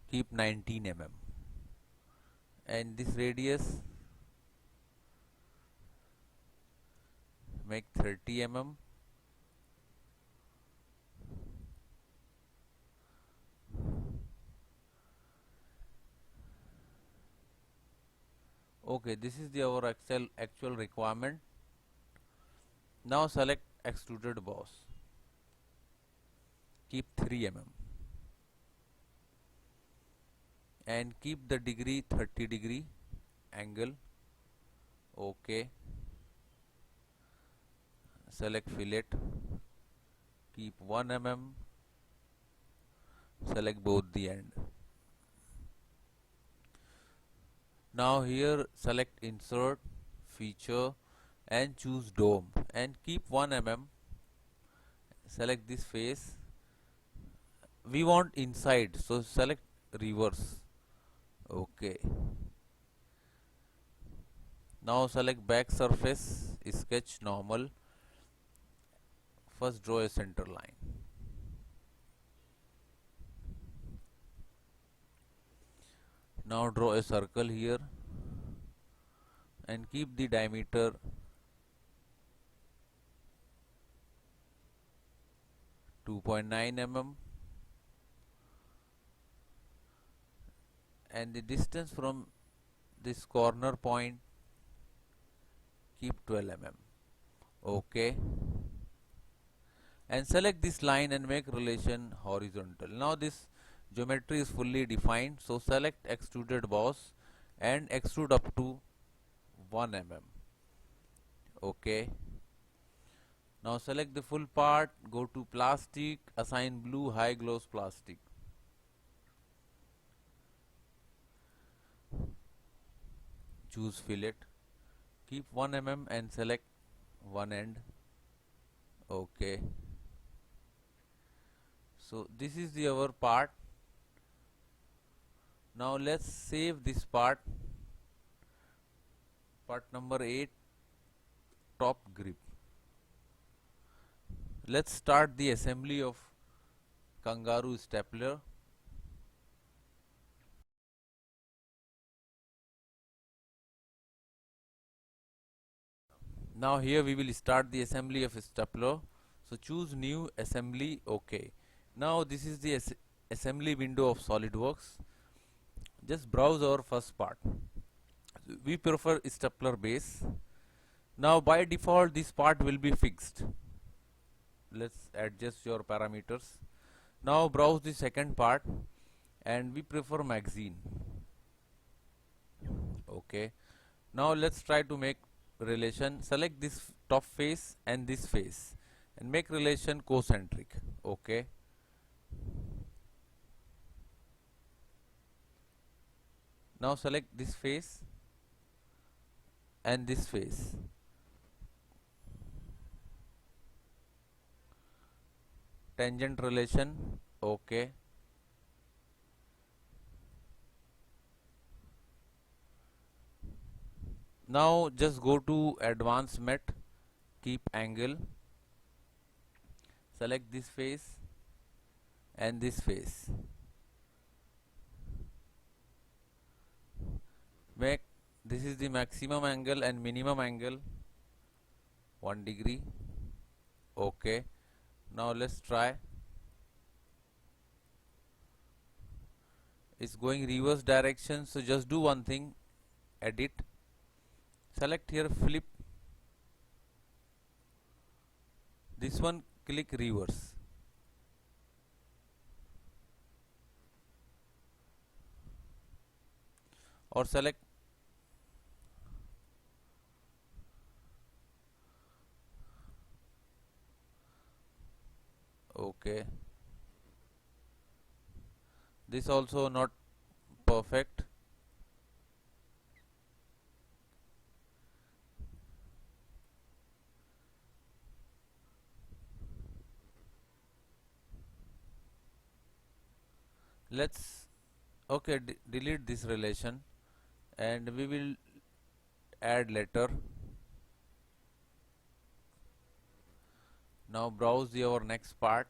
keep 19 mm, and this radius make 30 mm. Okay, this is the our actual requirement. Now select extruded boss, keep 3 mm, and keep the degree 30 degree angle. Okay, select fillet, keep 1 mm, select both the end. Now here select insert feature and choose dome and keep 1 mm, select this face. We want inside, so select reverse. Okay, now select back surface, sketch normal. First draw a center line. Now draw a circle here and keep the diameter 2.9 mm and the distance from this corner point keep 12 mm. Okay, and select this line and make relation horizontal. Now this geometry is fully defined, so select extruded boss and extrude up to 1 mm. Okay, now select the full part, go to plastic, assign blue high gloss plastic. Choose fillet, keep 1 mm and select one end. Okay, so this is the our part. Now let's save this part number 8, top grip. Let's start the assembly of kangaroo stapler. Now here we will start the assembly of a stapler. So choose new assembly. Okay, now this is the assembly window of Solidworks. Just browse our first part. We prefer stapler base. Now by default this part will be fixed. Let's adjust your parameters. Now browse the second part and we prefer Magzine. Okay, now let's try to make relation. Select this top face and this face and make relation concentric. Okay, now select this face and this face. Tangent relation. Okay, now just go to advanced met, keep angle, select this face and this face, make this is the maximum angle and minimum angle 1 degree. Okay, now let's try. It's going reverse direction, so just do one thing, edit, select here flip, this one click reverse, or select this also not perfect. Let's okay, delete this relation and we will add later. Now browse our next part,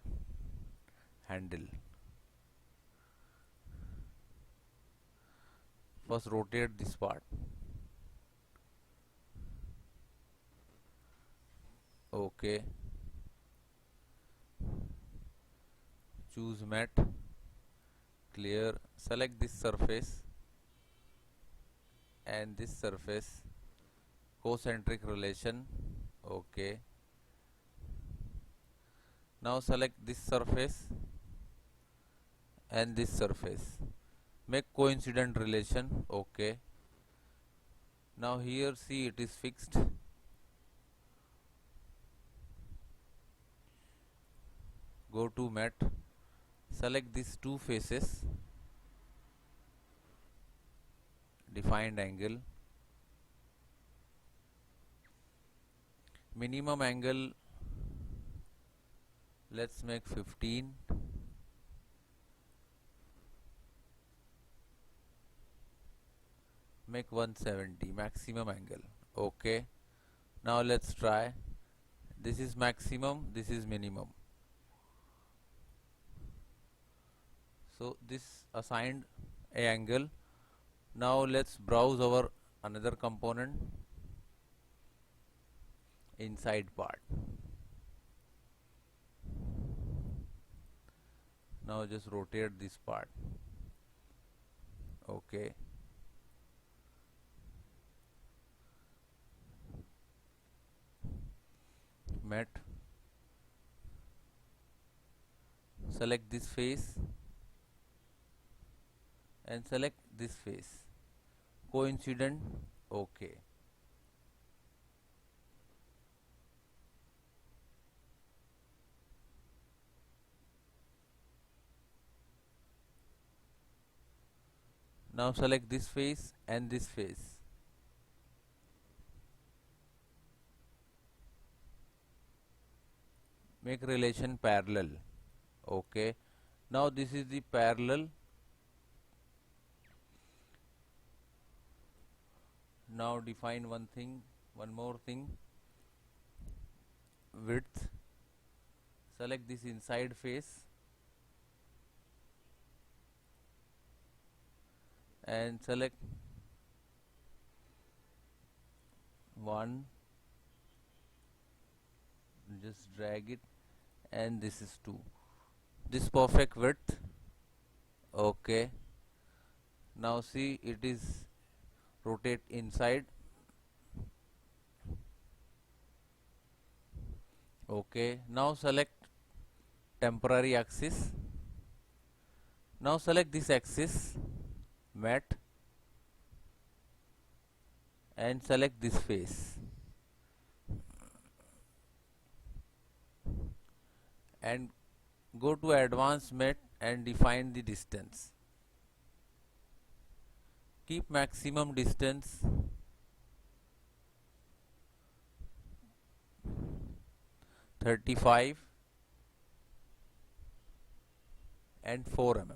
handle. First rotate this part. Okay. Choose matte, clear, select this surface and this surface, concentric relation. Okay. Now select this surface and this surface, make coincident relation. Okay. Now here see it is fixed. Go to matte, select these two faces, defined angle, minimum angle let's make 15, make 170, maximum angle. Okay. Now let's try. This is maximum, this is minimum. So this assigned a angle. Now let's browse our another component, inside part. Now just rotate this part. Okay. Matte, select this face and select this face, coincident. Okay. Now select this face and this face. Make relation parallel. Okay. Now this is the parallel. Now define one more thing, width. Select this inside face and select 1, just drag it, and this is 2. This perfect width. Okay. Now see it is rotate inside. Okay. Now select temporary axis. Now select this axis, matte, and select this face and go to advanced matte and define the distance. Keep maximum distance 35 and 4 mm.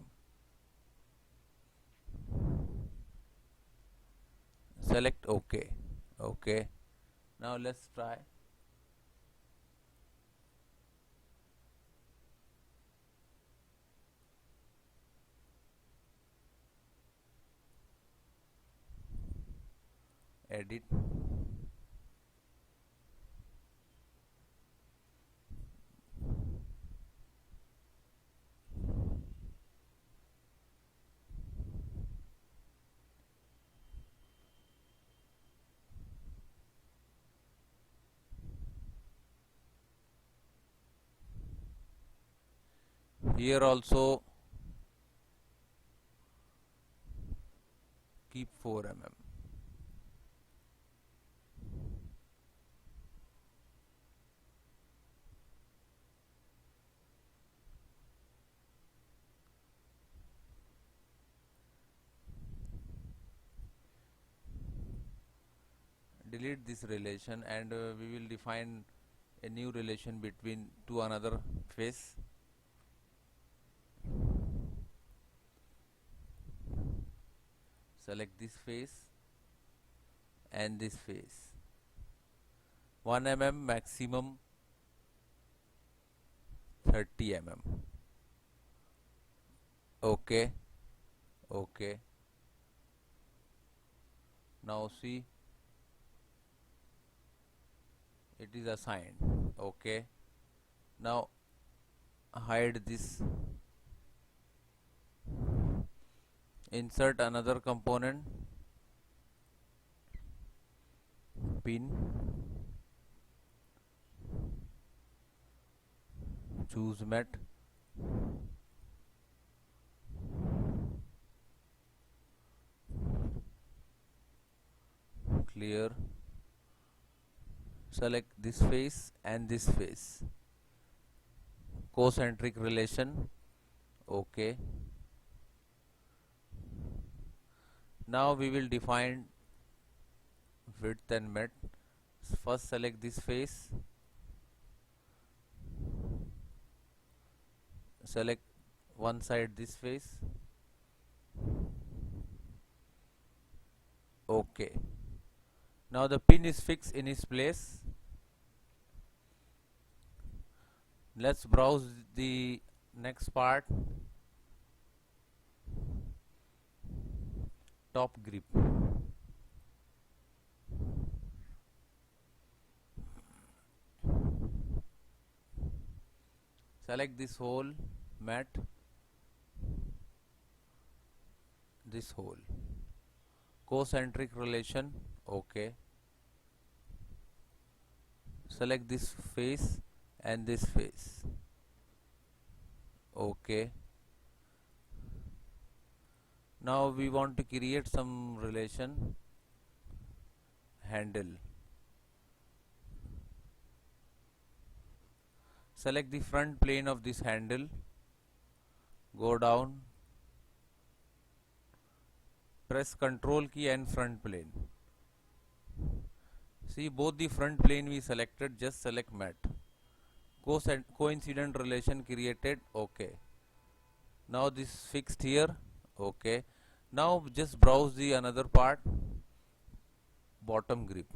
Select OK. Okay. Now let's try. Edit. Here also keep 4 mm. delete this relation, and we will define a new relation between two another face. Select this face and this face. 1 mm maximum 30 mm. Okay. Okay. Now see, it is assigned. Okay. Now hide this. Insert another component. Pin. Choose mat. Clear. Select this face and this face. Concentric relation. Okay. Now we will define width and mat. First select this face. Select one side this face. Okay. Now the pin is fixed in its place. Let's browse the next part. Top grip. Select this hole, mat, this hole. Concentric relation. Okay. Select this face and this face. Okay. Now we want to create some relation. Handle. Select the front plane of this handle. Go down. Press Ctrl key and front plane. See, both the front plane we selected. Just select mat. Coincident relation created. Okay. Now this fixed here. Okay. Now just browse the another part. Bottom grip.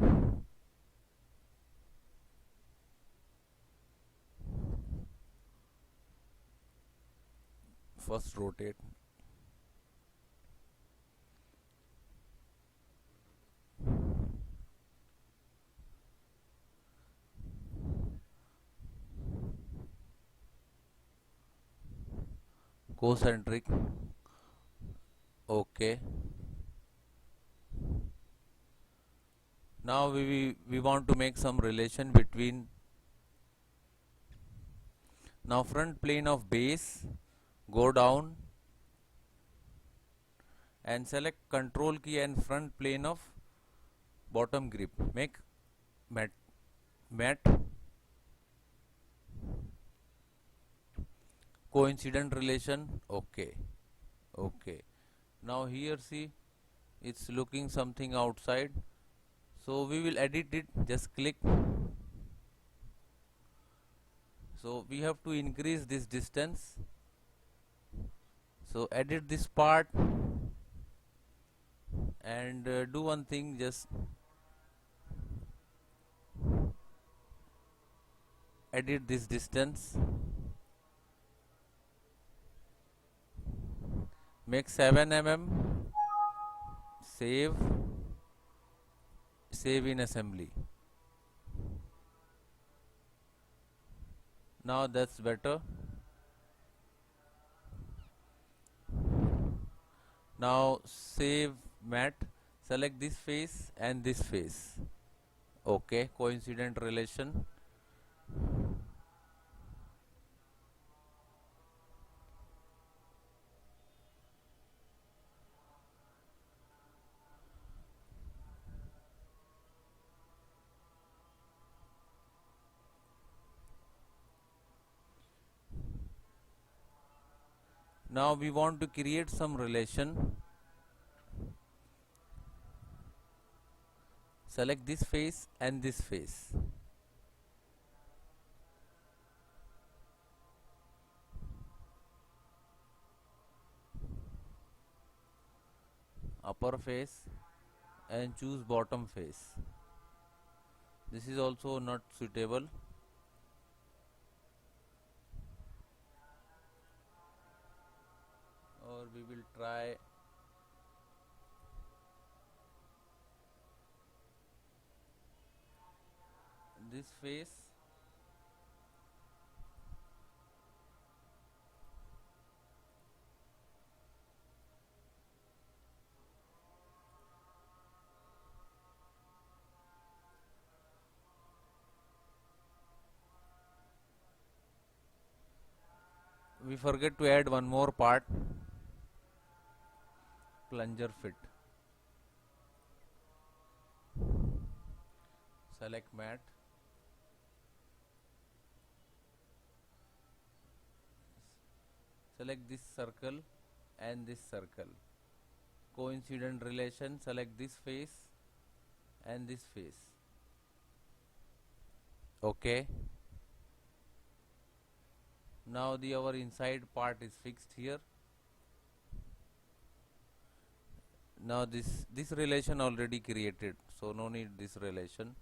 First rotate. Concentric. Okay. Now we want to make some relation between. Now front plane of base. Go down and select Control key and front plane of bottom grip. Make mat. Coincident relation. Okay. Okay. Now here see, it's looking something outside. So we will edit it. Just click. So we have to increase this distance. So edit this part and do one thing, just edit this distance, make 7 mm, save in assembly. Now that's better. Now save mat, select this face and this face. Okay, coincident relation. Now we want to create some relation. Select this face and this face. Upper face and choose bottom face. This is also not suitable. Or we will try this face. We forget to add one more part, plunger fit. Select matte. Select this circle and this circle. Coincident relation, select this face and this face. Okay. Now our inside part is fixed here. Now this relation already created, so no need this relation.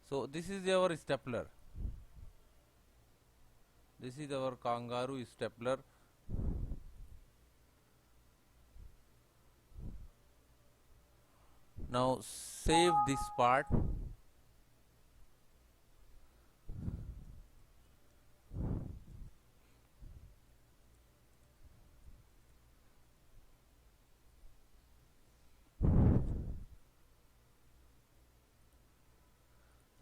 So this is our stapler. This is our kangaroo stapler. Now save this part.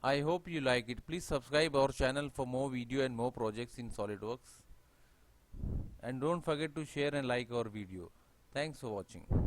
I hope you like it. Please subscribe our channel for more video and more projects in SolidWorks. And don't forget to share and like our video. Thanks for watching.